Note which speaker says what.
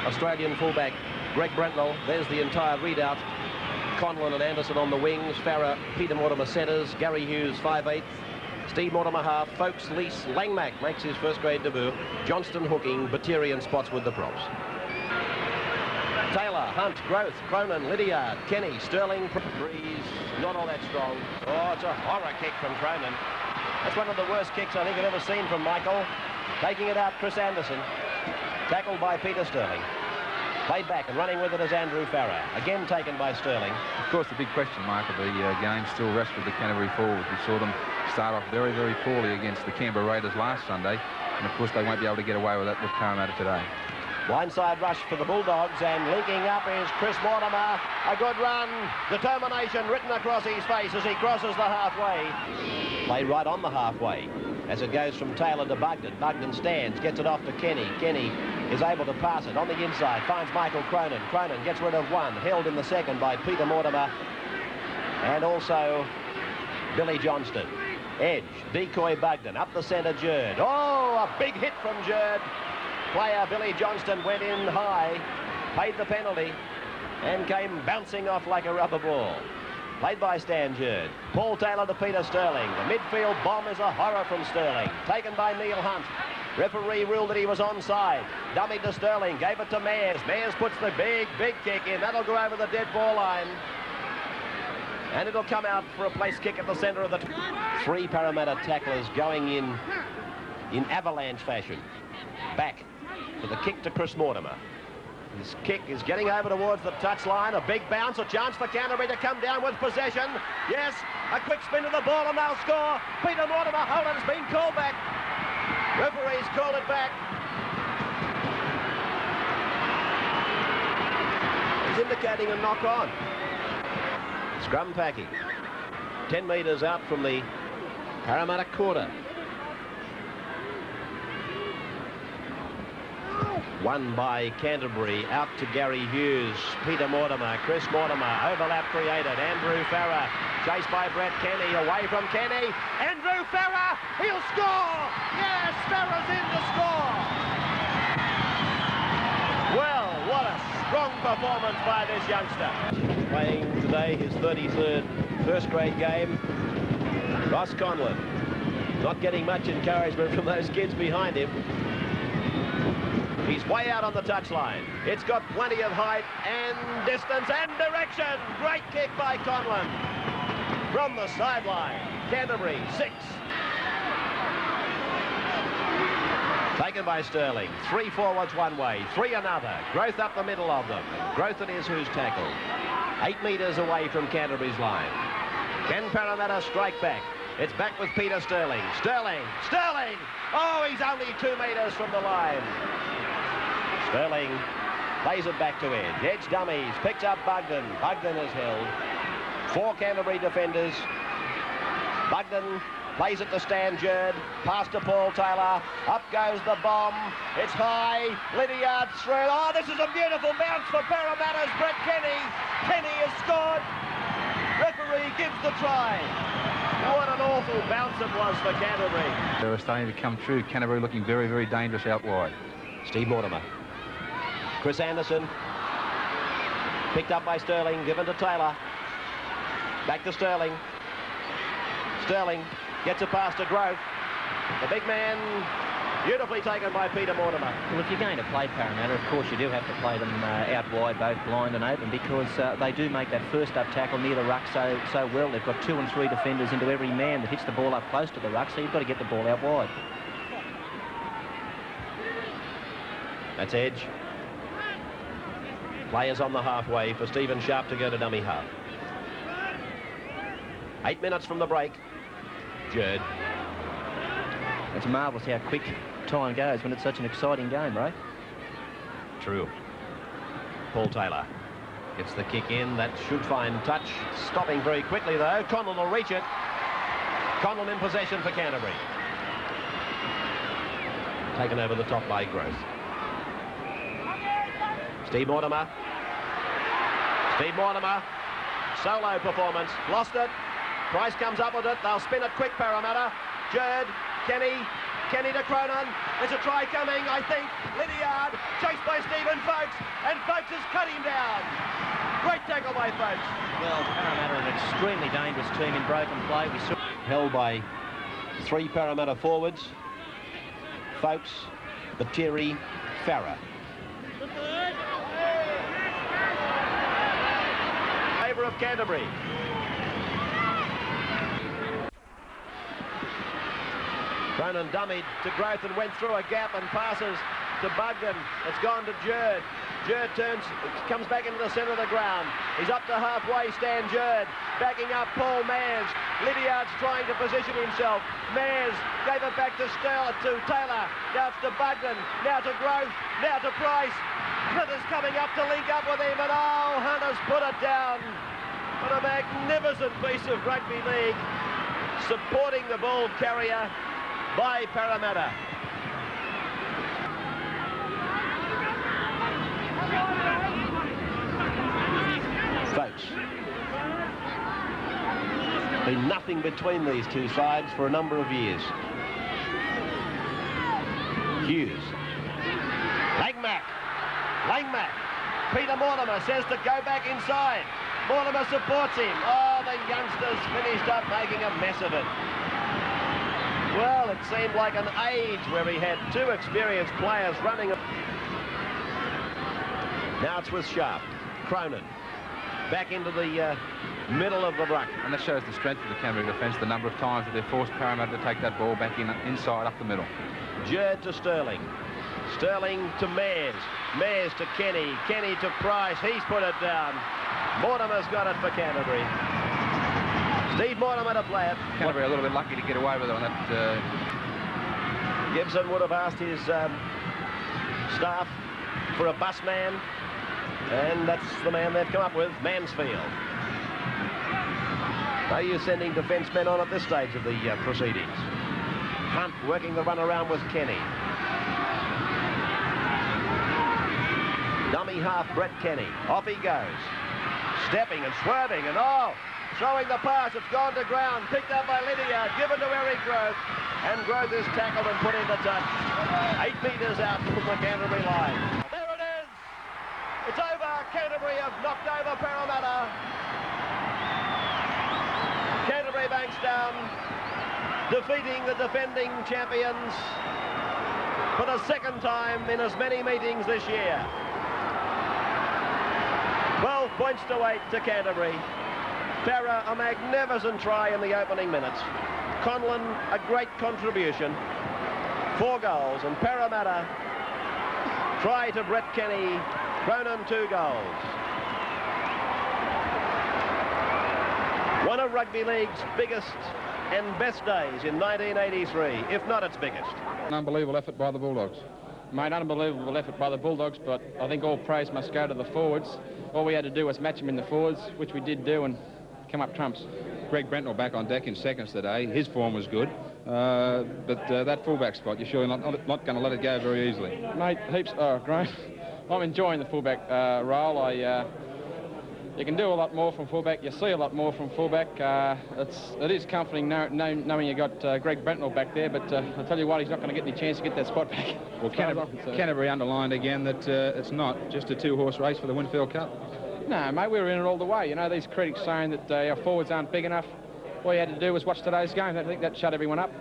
Speaker 1: Australian fullback Greg Brentnell. There's the entire readout. Conlon and Anderson on the wings. Farah, Peter Mortimer centres. Gary Hughes 5/8. Steve Mortimer half. Folks, Lease, Langmack makes his first grade debut. Johnston hooking. Battieri and Spotswood the props. Taylor, Hunt, Growth, Cronin, Lydiard, Kenny, Sterling. Breeze, not all that strong. Oh, it's a horror kick from Cronin. That's one of the worst kicks I think I've ever seen from Michael. Taking it out, Chris Anderson. Tackled by Peter Sterling. Played back and running with it is Andrew Farah. Again taken by Sterling.
Speaker 2: Of course, the big question mark of the game still rests with the Canterbury forwards. We saw them start off very, very poorly against the Canberra Raiders last Sunday. And, of course, they won't be able to get away with that with Parramatta today.
Speaker 1: Blindside rush for the Bulldogs, and linking up is Chris Mortimer. A good run. Determination written across his face as he crosses the halfway. Play right on the halfway as it goes from Taylor to Bugden. Bugden stands, gets it off to Kenny. Kenny is able to pass it on the inside, finds Michael Cronin. Cronin gets rid of one, held in the second by Peter Mortimer and also Billy Johnston. Edge, decoy Bugden, up the centre Jerd. Oh, a big hit from Jerd. Player Billy Johnston went in high, paid the penalty and came bouncing off like a rubber ball. Played by Stan Jerd. Paul Taylor to Peter Sterling. The midfield bomb is a horror from Sterling. Taken by Neil Hunt. Referee ruled that he was onside. Dummy to Sterling. Gave it to Mayers. Mayers puts the big kick in. That'll go over the dead ball line. And it'll come out for a place kick at the centre of the... Three Parramatta tacklers going in avalanche fashion. Back for the kick to Chris Mortimer. His kick is getting over towards the touchline. A big bounce, a chance for Canterbury to come down with possession. Yes, a quick spin to the ball and they'll score. Peter Mortimer, Holland's been called back. Referees called it back. He's indicating a knock on. Scrum packing. 10 metres out from the Parramatta quarter. Won by Canterbury, out to Gary Hughes, Peter Mortimer, Chris Mortimer, overlap created, Andrew Farah, chased by Brett Kenny, away from Kenny, Andrew Farah, he'll score! Yes, Farah's in to score! Well, what a strong performance by this youngster. Playing today his 33rd first grade game, Ross Conlon, not getting much encouragement from those kids behind him. He's way out on the touchline. It's got plenty of height and distance and direction. Great kick by Conlon. From the sideline, Canterbury 6. Taken by Sterling. 3 forwards one way, 3 another. Growth up the middle of them. Growth it is who's tackled. 8 metres away from Canterbury's line. Can Parramatta strike back? It's back with Peter Sterling. Sterling! Oh, he's only 2 metres from the line. Sterling plays it back to Edge. Edge dummies, picks up Bugden. Bugden is held. 4 Canterbury defenders. Bugden plays it to Stan Jerd. Pass to Paul Taylor. Up goes the bomb. It's high. Lydiard through. Oh, this is a beautiful bounce for Parramatta's Brett Kenny. Kenny has scored. Referee gives the try. What an awful bounce it was for Canterbury.
Speaker 2: They were starting to come through. Canterbury looking very, very dangerous out wide.
Speaker 1: Steve Mortimer. Chris Anderson. Picked up by Sterling, given to Taylor. Back to Sterling. Sterling gets a pass to Grove. The big man, beautifully taken by Peter Mortimer.
Speaker 3: Well, if you're going to play Parramatta, of course you do have to play them out wide, both blind and open, because they do make that first up tackle near the ruck so well. They've got 2 and 3 defenders into every man that hits the ball up close to the ruck, so you've got to get the ball out wide.
Speaker 1: That's Edge. Players on the halfway for Stephen Sharp to go to dummy half. 8 minutes from the break. Jerd.
Speaker 3: It's marvellous how quick time goes when it's such an exciting game, right?
Speaker 1: True. Paul Taylor gets the kick in. That should find touch. Stopping very quickly, though. Conlon will reach it. Conlon in possession for Canterbury. Taken over the top by Growth. Steve Mortimer. Solo performance. Lost it. Price comes up with it. They'll spin it quick, Parramatta. Jerd Kenny to Cronin. There's a try coming, I think. Lydiard, chased by Stephen Folkes, and Folkes has cut him down. Great tackle by Folkes.
Speaker 3: Well, Parramatta an extremely dangerous team in broken play. We saw
Speaker 1: Held by 3 Parramatta forwards. Folkes, Bateri, Farah. Favour of Canterbury. Cronin dummied to Growth and went through a gap and passes to Bugden. It's gone to Jerd. Jerd turns, comes back into the centre of the ground. He's up to halfway, Stan Jerd. Backing up Paul Mayers. Lydiard's trying to position himself. Mayers gave it back to Taylor. Now it's to Bugden. Now to Growth. Now to Price. Hunter's coming up to link up with him, and oh, Hunter's put it down. What a magnificent piece of rugby league. Supporting the ball carrier by Parramatta. Folks, been nothing between these two sides for a number of years. Hughes. Langmack. Peter Mortimer says to go back inside. Mortimer supports him. Oh, the youngsters finished up making a mess of it. Well, it seemed like an age where he had 2 experienced players running. Now it's with Sharp. Cronin. Back into the middle of the ruck.
Speaker 2: And that shows the strength of the Canterbury defence, the number of times that they've forced Parramatta to take that ball back inside up the middle.
Speaker 1: Jerd to Sterling. Sterling to Mayers. Mayers to Kenny. Kenny to Price. He's put it down. Mortimer's got it for Canterbury. Steve Mortimer to play it.
Speaker 2: Canterbury a little bit lucky to get away with it on that.
Speaker 1: Gibson would have asked his staff for a bus man, and that's the man they've come up with, Mansfield. Are you sending defence men on at this stage of the proceedings? Hunt working the run around with Kenny. Dummy half Brett Kenny. Off he goes. Stepping and swerving and throwing the pass. It's gone to ground. Picked up by Lydiard. Given to Eric Growth. And Growth is tackled and put into touch. 8 metres out from the Canterbury line. There it is. It's over. Canterbury have knocked over Parramatta. Canterbury Bankstown defeating the defending champions for the 2nd time in as many meetings this year. 12 points to 8 to Canterbury. Farah, a magnificent try in the opening minutes. Conlon, a great contribution. 4 goals, and Parramatta try to Brett Kenny. Cronin 2 goals. One of rugby league's biggest and best days in 1983, if not its biggest.
Speaker 4: An unbelievable effort by the Bulldogs. Mate, unbelievable effort by the Bulldogs, but I think all praise must go to the forwards. All we had to do was match them in the forwards, which we did do, and come up trumps.
Speaker 2: Greg Brentnell back on deck in seconds today. His form was good, but that fullback spot, you're surely not going to let it go very easily.
Speaker 4: Mate, heaps. Oh, great. I'm enjoying the fullback role. You can do a lot more from fullback. You see a lot more from fullback. It is comforting knowing you got Greg Brentnell back there, but I'll tell you what, he's not going to get any chance to get that spot back.
Speaker 2: Well, Canterbury underlined again that it's not just a 2-horse race for the Winfield Cup.
Speaker 4: No, mate, we were in it all the way. You know, these critics saying that our forwards aren't big enough. All you had to do was watch today's game. I think that shut everyone up.